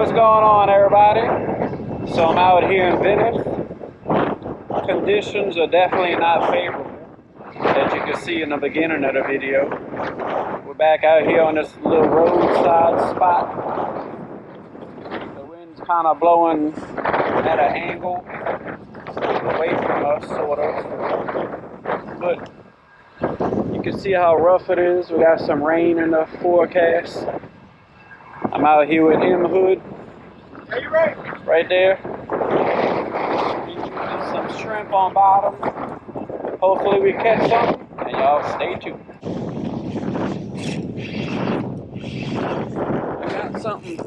what's going on, everybody? So I'm out here in Venice. Conditions are definitely not favorable, as you can see in the beginning of the video. We're back out here on this little roadside spot. The wind's kind of blowing at an angle away from us, sort of. But you can see how rough it is. We got some rain in the forecast. I'm out here with M Hood. Are you right? Right there. Some shrimp on bottom. Hopefully we catch some, and y'all stay tuned. I got something.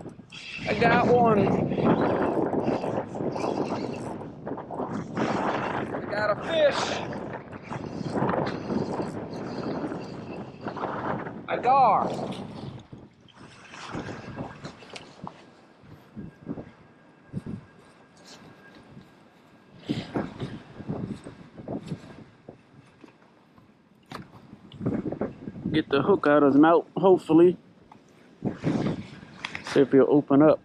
I got one. I got a fish. A gar. Get the hook out of his mouth, hopefully. See if he'll open up.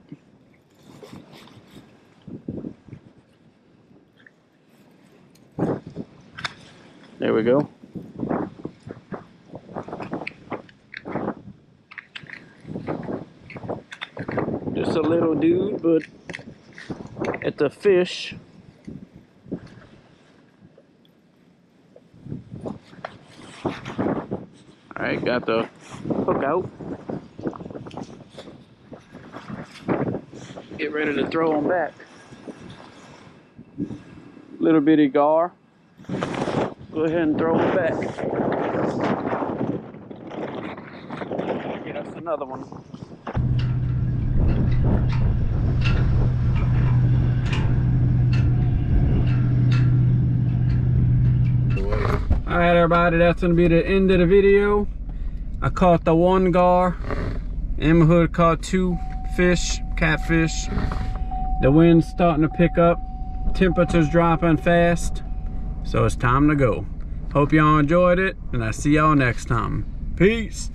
There we go. Just a little dude, but it's a fish. Alright, got the hook out. Get ready to throw him back. Little bitty gar. Go ahead and throw him back. Yeah, that's another one. Alright, everybody, that's gonna be the end of the video. I caught the one gar. M Hood caught 2 fish, catfish. The wind's starting to pick up. Temperature's dropping fast. So it's time to go. Hope y'all enjoyed it, and I'll see y'all next time. Peace.